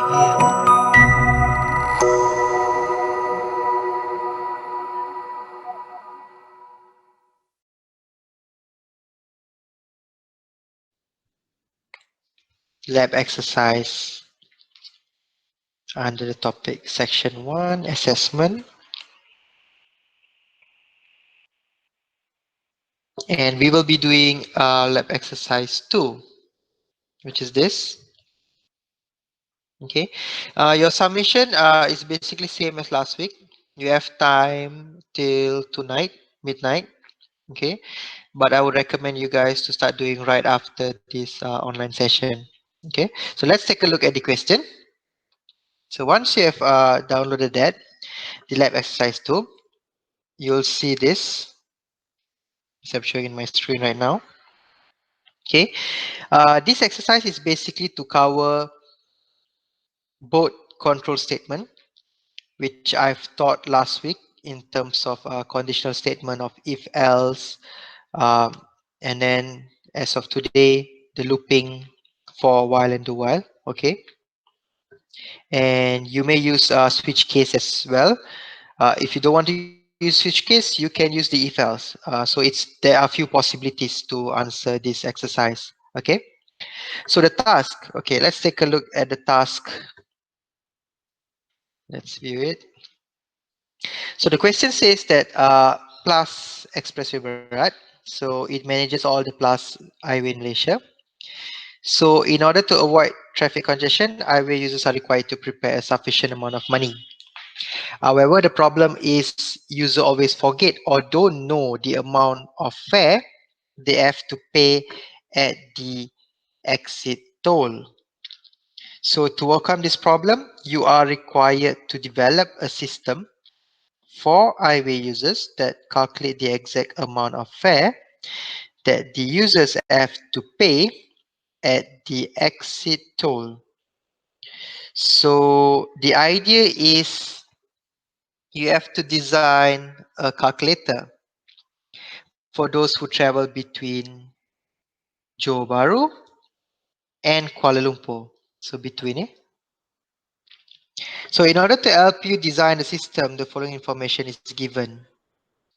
Lab exercise under the topic section 1 assessment, and we will be doing lab exercise 2, which is this. Okay, your submission is basically same as last week. You have time till tonight midnight. Okay, but I would recommend you guys to start doing right after this online session. Okay, so let's take a look at the question. So once you have downloaded that, the lab exercise 2, you'll see this, as I'm showing in my screen right now. Okay, this exercise is basically to cover both control statement, which I've taught last week in terms of conditional statement of if else, and then as of today, the looping for while and do while. Okay, and you may use switch case as well. If you don't want to use switch case, you can use the if else. So there are a few possibilities to answer this exercise. Okay, so the task. Okay, let's take a look at the task. Let's view it. So the question says that plus expressway Barat. So it manages all the plus highway in Malaysia. So in order to avoid traffic congestion, highway users are required to prepare a sufficient amount of money. However, the problem is user always forget or don't know the amount of fare they have to pay at the exit toll. So to overcome this problem, you are required to develop a system for highway users that calculate the exact amount of fare that the users have to pay at the exit toll. So the idea is you have to design a calculator for those who travel between Johor Bahru and Kuala Lumpur. So between it. So in order to help you design the system, the following information is given.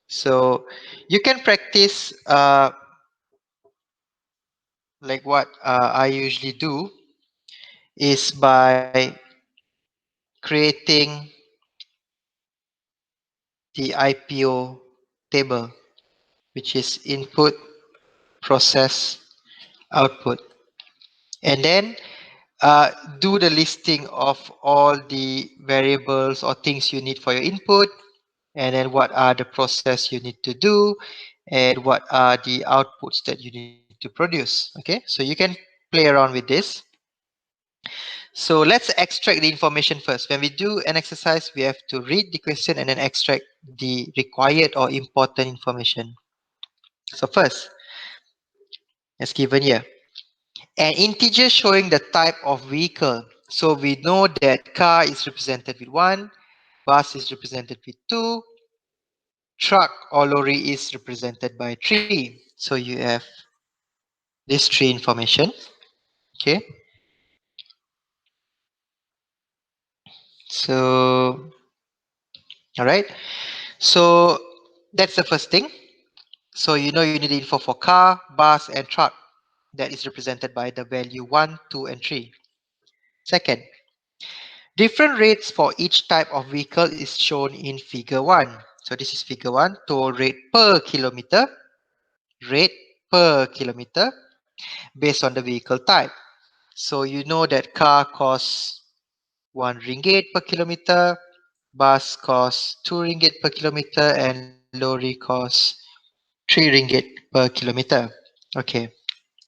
So you can practice like what I usually do is by creating the IPO table, which is input, process, output. And then do the listing of all the variables or things you need for your input, and then what are the process you need to do, and what are the outputs that you need to produce. Okay, so you can play around with this. So let's extract the information first. When we do an exercise, we have to read the question and then extract the required or important information. So first, as given here, an integer showing the type of vehicle. So we know that car is represented with 1, bus is represented with 2, truck or lorry is represented by 3. So you have these 3 information. Okay. So, all right. So that's the first thing. So you know you need info for car, bus, and truck. That is represented by the value 1, 2, and 3. Second, different rates for each type of vehicle is shown in figure 1. So this is figure 1, toll rate per kilometer, rate per kilometer based on the vehicle type. So you know that car costs 1 ringgit per kilometer, bus costs 2 ringgit per kilometer, and lorry costs 3 ringgit per kilometer. Okay,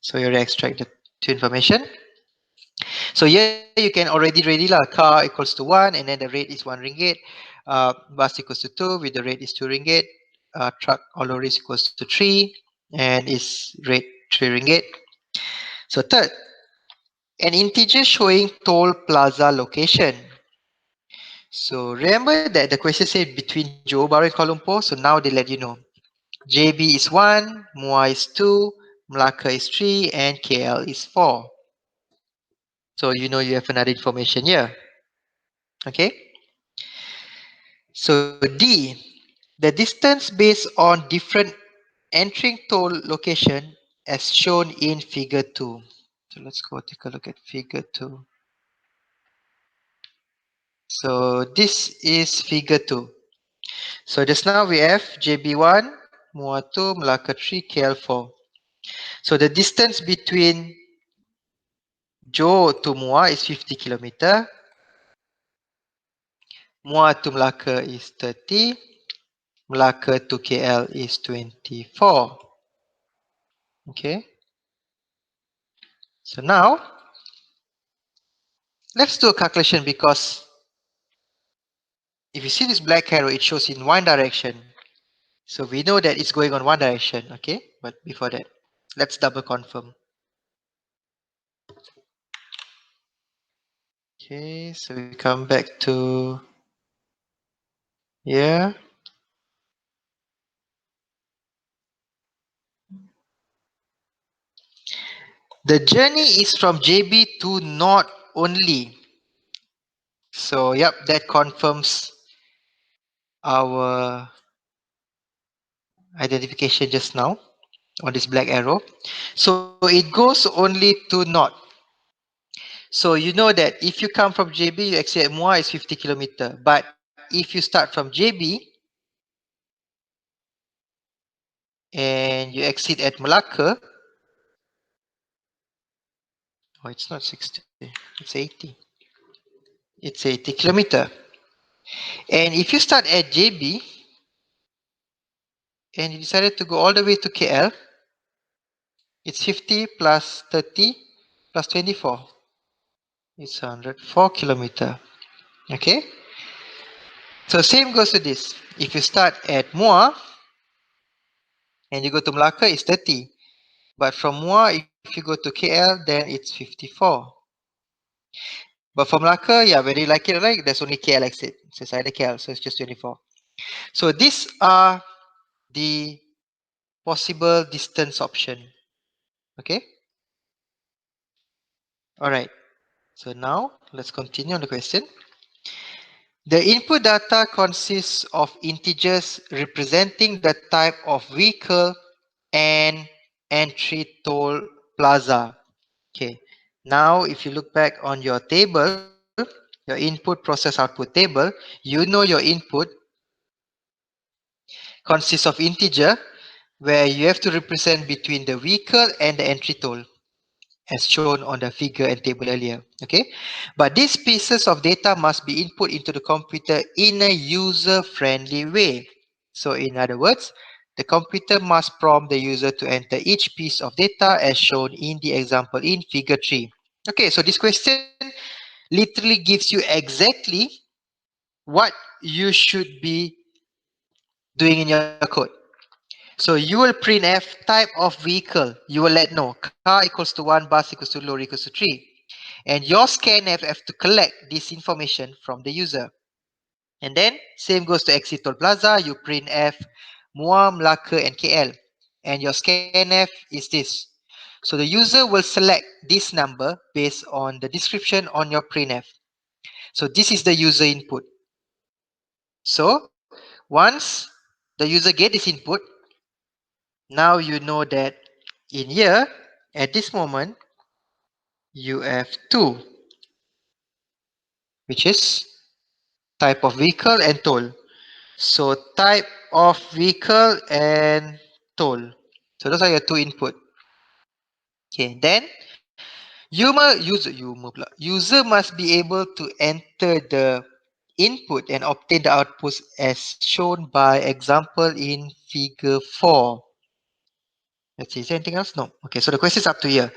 so you extract the 2 information. So here you can already ready lah. Car equals to 1 and then the rate is 1 ringgit. Bus equals to 2 with the rate is 2 ringgit. Truck or lorry is equals to 3 and is rate 3 ringgit. So third, an integer showing toll plaza location. So remember that the question said between Johor Bahru and Kuala Lumpur. So now they let you know. JB is 1, Muar is 2, Melaka is 3 and KL is 4. So you know you have another information here. Okay. So D, the distance based on different entering toll location as shown in figure 2. So let's go take a look at figure 2. So this is figure 2. So just now we have JB1, MUA 2, Melaka 3, KL4. So the distance between Johor to MUA is 50 kilometer. MUA to Melaka is 30. Melaka to KL is 24. Okay. So now let's do a calculation, because if you see this black arrow, it shows in one direction. So we know that it's going on one direction. Okay. But before that, let's double confirm. Okay. So we come back to here. The journey is from JB to North only. So, yep, that confirms our identification just now on this black arrow. So, it goes only to North. So, you know that if you come from JB, you exit at MUA is 50 kilometer. But if you start from JB and you exit at Malacca, oh, it's not 60, it's 80. It's 80 kilometer. And if you start at JB and you decided to go all the way to KL, it's 50 plus 30 plus 24. It's 104 kilometer. Okay. So same goes to this. If you start at MUA and you go to Melaka, it's 30. But from MUA, if you go to KL, then it's 54. But from Melaka, yeah, whether you like it or like, there's only KL exit. So it's either KL, so it's just 24. So these are the possible distance option. Okay. All right. So now let's continue on the question. The input data consists of integers representing the type of vehicle and entry toll plaza. Okay. Now, if you look back on your table, your input process output table, you know your input consists of integer where you have to represent between the vehicle and the entry toll, as shown on the figure and table earlier. Okay, but these pieces of data must be input into the computer in a user-friendly way. So in other words, the computer must prompt the user to enter each piece of data as shown in the example in figure 3. Okay, so this question literally gives you exactly what you should be doing in your code. So you will printf type of vehicle. You will let know car equals to 1, bus equals to, lorry equals to 3. And your scanf have to collect this information from the user. And then same goes to exit toll plaza. You printf MUA, Melaka, and KL. And your scanf is this. So the user will select this number based on the description on your printf. So this is the user input. So once the user get this input, now you know that in here, at this moment, you have 2, which is type of vehicle and toll. So type of vehicle and toll. So those are your 2 input. Okay, then user must be able to enter the input and obtain the outputs as shown by example in figure 4. Let's see, is there anything else? No. Okay, so the question is up to here.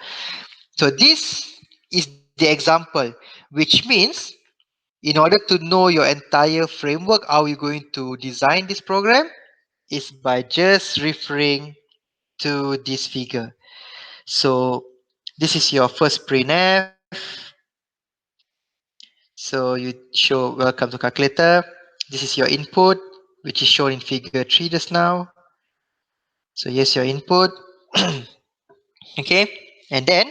So this is the example, which means in order to know your entire framework, how you're going to design this program is by just referring to this figure. So this is your first printf. So you show welcome to calculator. This is your input, which is shown in figure 3 just now. So here's your input. Okay, and then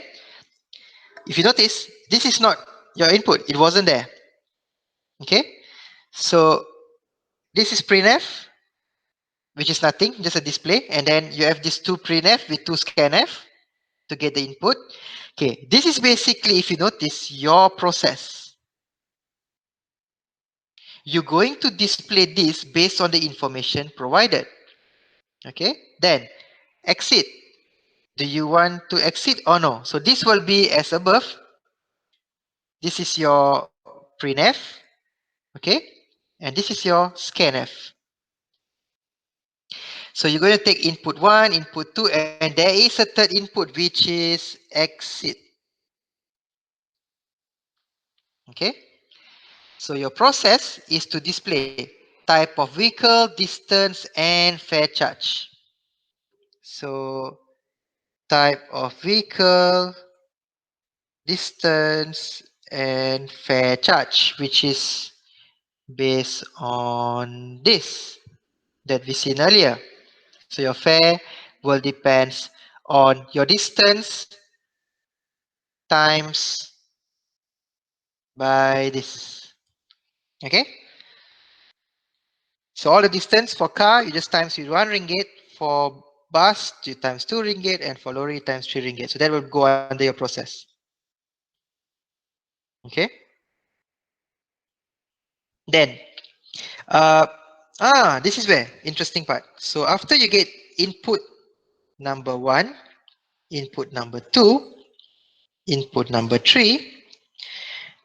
if you notice, this is not your input. It wasn't there. Okay. So this is printf, which is nothing, just a display. And then you have these two printf with two scanf to get the input. Okay. This is basically, if you notice, your process. You're going to display this based on the information provided. Okay. Then exit. Do you want to exit or no? So this will be as above. This is your printf. Okay. And this is your scanf. So you're going to take input 1, input 2, and there is a third input, which is exit. Okay. So your process is to display type of vehicle, distance, and fare charge. So type of vehicle, distance, and fare charge, which is based on this that we seen earlier. So your fare will depends on your distance times by this. Okay. So all the distance for car, you just times with 1 ringgit. For bus, you times 2 ringgit, and for lorry, times 3 ringgit. So that will go under your process. Okay. Then, this is where interesting part. So after you get input number 1, input number 2, input number 3,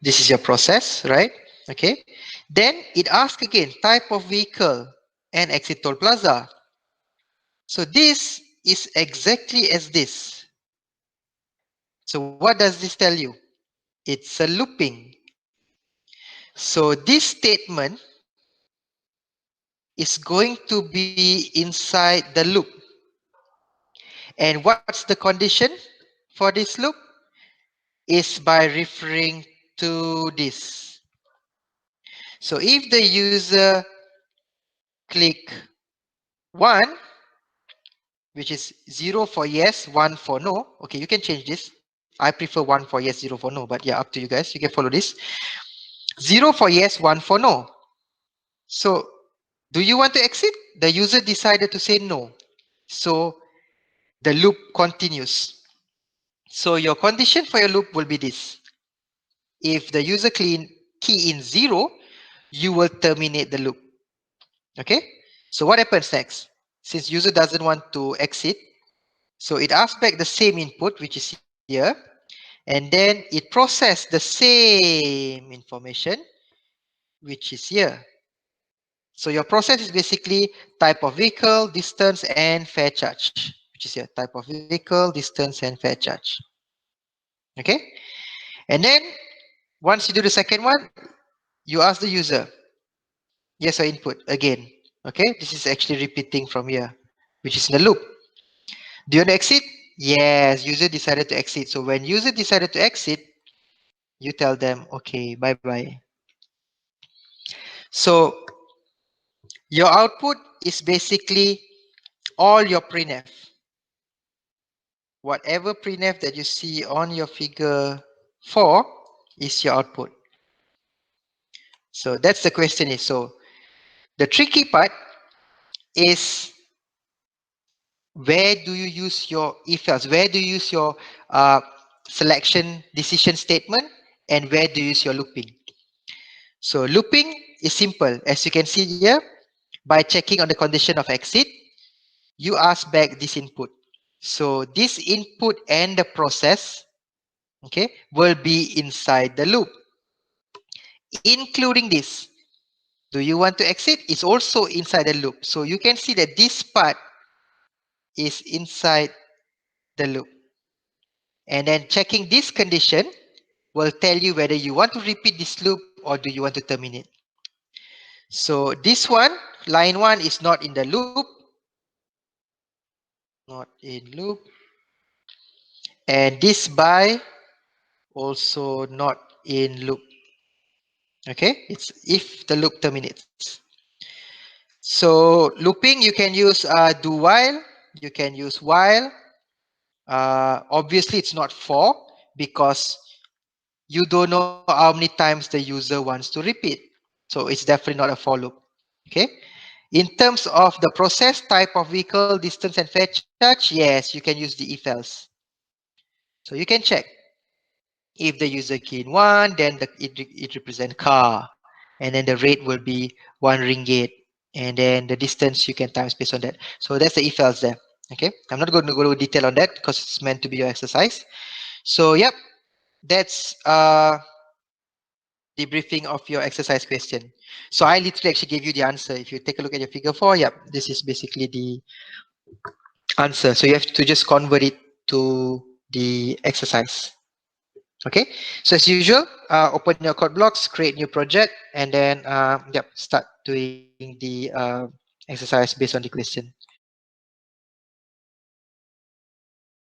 this is your process, right? Okay. Then it asks again type of vehicle and exit toll plaza. So this is exactly as this. So what does this tell you? It's a looping. So this statement is going to be inside the loop. And what's the condition for this loop? Is by referring to this. So if the user click 1, which is 0 for yes, 1 for no. Okay, you can change this. I prefer 1 for yes, 0 for no, but yeah, up to you guys. You can follow this. 0 for yes, 1 for no. So do you want to exit? The user decided to say no. So the loop continues. So your condition for your loop will be this. If the user key in 0, you will terminate the loop. Okay. So what happens next? Since user doesn't want to exit, so it asks back the same input, which is here, and then it processes the same information, which is here. So your process is basically type of vehicle, distance, and fare charge, which is here, type of vehicle, distance, and fare charge. Okay. And then once you do the second one, you ask the user, yes or input again. Okay. This is actually repeating from here, which is in the loop. Do you want to exit? Yes, user decided to exit. So when user decided to exit, you tell them, okay, bye-bye. So your output is basically all your printf. Whatever printf that you see on your figure 4 is your output. So that's the question is. So the tricky part is, where do you use your if else? Where do you use your selection decision statement, and where do you use your looping? So looping is simple. As you can see here, by checking on the condition of exit, you ask back this input. So this input and the process, okay, will be inside the loop, including this. Do you want to exit? It's also inside the loop. So you can see that this part is inside the loop. And then checking this condition will tell you whether you want to repeat this loop or do you want to terminate. So this one, line 1 is not in the loop. Not in loop. And this by also not in loop. Okay, it's if the loop terminates. So looping, you can use do while, you can use while. Obviously, it's not for, because you don't know how many times the user wants to repeat. So it's definitely not a for loop. Okay. In terms of the process, type of vehicle, distance, and fare charge, yes, you can use the if else. So you can check if the user key in one, then it represent car, and then the rate will be 1 ringgit, and then the distance you can times based on that. So that's the if else there. Okay, I'm not going to go into detail on that because it's meant to be your exercise. So yep, that's the briefing of your exercise question. So I literally actually gave you the answer. If you take a look at your figure 4, yep, this is basically the answer. So you have to just convert it to the exercise. Okay, so as usual, open your code blocks, create new project, and then yep, start doing the exercise based on the question.